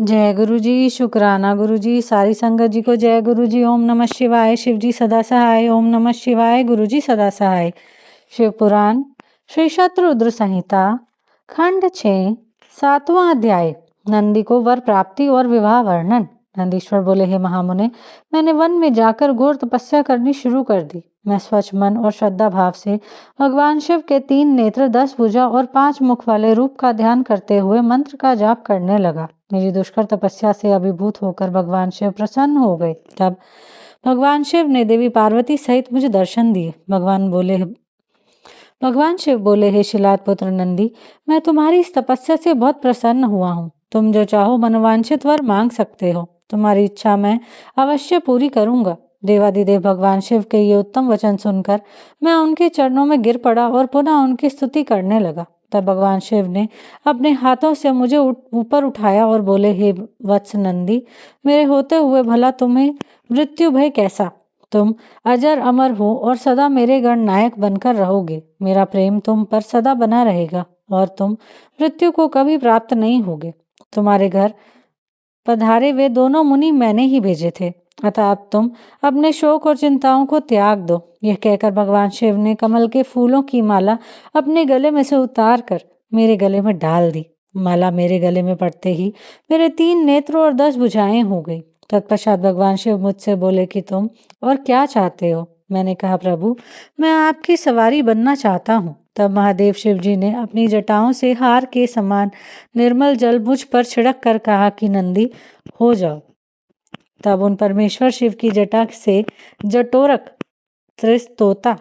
जय गुरु जी, शुक्राना गुरु जी, सारी संगत जी को जय गुरु जी। ओम नमः शिवाय। शिव जी सदा सहाय। ओम नमः शिवाय। गुरु जी सदा सहाय। शिव पुराण श्री शतरुद्र संहिता खंड 6 7वां अध्याय। नंदी को वर प्राप्ति और विवाह वर्णन। नंदीश्वर बोले, हे महामुने, मैंने वन में जाकर घोर तपस्या करनी शुरू कर दी। मैं स्वच्छ मन और श्रद्धा भाव से भगवान शिव के 3 नेत्र, 10 भुजा और 5 मुख वाले रूप का ध्यान करते हुए मंत्र का जाप करने लगा। मेरी दुष्कर तपस्या से अभिभूत होकर भगवान शिव प्रसन्न हो गए। तब भगवान शिव ने देवी पार्वती सहित मुझे दर्शन दिए। भगवान शिव बोले, हे शिलाद पुत्र नंदी, मैं तुम्हारी इस तपस्या से बहुत प्रसन्न हुआ हूँ। तुम जो चाहो मनोवांछित वर मांग सकते हो। तुम्हारी इच्छा मैं अवश्य पूरी करूंगा। देवादिदेव भगवान शिव के ये उत्तम वचन सुनकर मैं उनके चरणों में गिर पड़ा और पुनः उनकी स्तुति करने लगा। तब भगवान शिव ने अपने हाथों से मुझे ऊपर उठाया और बोले, हे वत्स नंदी, मेरे होते हुए भला तुम्हें मृत्यु भय कैसा? तुम अजर अमर हो और सदा मेरे गणनायक बनकर रहोगे। मेरा प्रेम तुम पर सदा बना रहेगा और तुम मृत्यु को कभी प्राप्त नहीं होगे। तुम्हारे घर पधारे वे दोनों मुनि मैंने ही भेजे थे, अतः अब तुम अपने शोक और चिंताओं को त्याग दो। यह कहकर भगवान शिव ने कमल के फूलों की माला अपने गले में से उतार कर मेरे गले में डाल दी। माला मेरे गले में पड़ते ही मेरे 3 नेत्र और 10 भुजाएं हो गई। तत्पश्चात भगवान शिव मुझसे बोले कि तुम और क्या चाहते हो? मैंने कहा, प्रभु, मैं आपकी सवारी बनना चाहता हूँ। तब महादेव शिव जी ने अपनी जटाओं से हार के समान निर्मल जल मुझ पर छिड़क कर कहा कि नंदी हो जाओ। तब उन परमेश्वर शिव की जटा से जटोरक, त्रिस्तोता,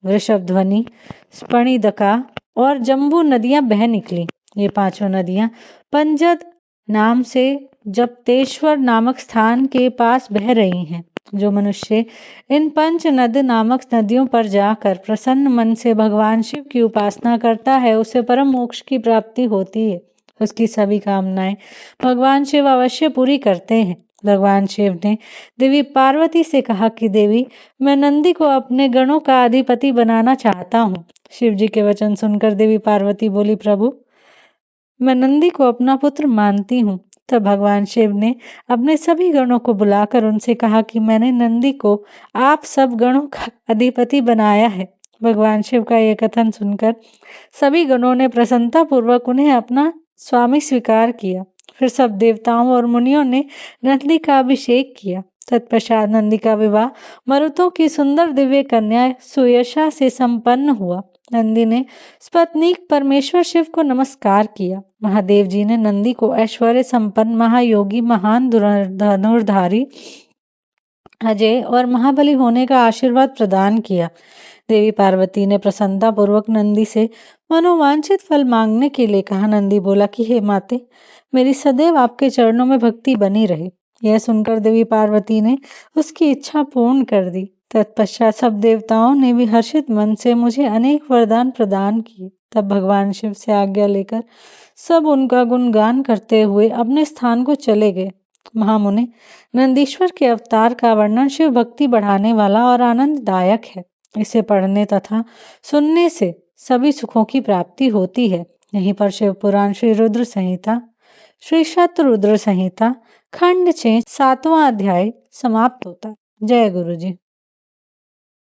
वृषभ ध्वनि, स्पणिदका और जम्बू नदियां बह निकली। ये 5 नदियां पंजद नाम से जपतेश्वर नामक स्थान के पास बह रही हैं। जो मनुष्य इन 5 नद नामक नदियों पर जाकर प्रसन्न मन से भगवान शिव की उपासना करता है, उसे परम मोक्ष की प्राप्ति होती है। उसकी सभी कामनाएं भगवान शिव अवश्य पूरी करते हैं। भगवान शिव ने देवी पार्वती से कहा कि देवी, मैं नंदी को अपने गणों का अधिपति बनाना चाहता हूँ। शिव जी के वचन सुनकर देवी पार्वती बोली, प्रभु, मैं नंदी को अपना पुत्र मानती हूँ। तब भगवान शिव ने अपने सभी गणों को बुलाकर उनसे कहा कि मैंने नंदी को आप सब गणों का अधिपति बनाया है। भगवान शिव का यह कथन सुनकर सभी गणों ने प्रसन्नता पूर्वक उन्हें अपना स्वामी स्वीकार किया। फिर सब देवताओं और मुनियों ने नंदी का अभिषेक किया। तत्पश्चात नंदी का विवाह मरुतों की सुंदर दिव्य कन्या सुयशा से संपन्न हुआ। नंदी ने स्पत्नीक परमेश्वर शिव को नमस्कार किया। महादेव जी ने नंदी को ऐश्वर्य संपन्न, महायोगी, महान धनुर्धारी, अजय और महाबली होने का आशीर्वाद प्रदान किया। देवी पार्वती ने प्रसन्नता पूर्वक नंदी से मनोवांछित फल मांगने के लिए कहा। नंदी बोला कि हे माते, मेरी सदैव आपके चरणों में भक्ति बनी रहे। यह सुनकर देवी पार्वती ने उसकी इच्छा पूर्ण कर दी। तत्पश्चात सब देवताओं ने भी हर्षित मन से मुझे अनेक वरदान प्रदान किए। तब भगवान शिव से आज्ञा लेकर सब उनका गुणगान करते हुए अपने स्थान को चले गए। महामुने, नंदीश्वर के अवतार का वर्णन शिव भक्ति बढ़ाने वाला और आनंददायक है। इसे पढ़ने तथा सुनने से सभी सुखों की प्राप्ति होती है। यहीं पर शिव पुराण श्री रुद्र संहिता श्री शतरुद्र संहिता खंड 6 7वां अध्याय समाप्त होता है। जय गुरु जी।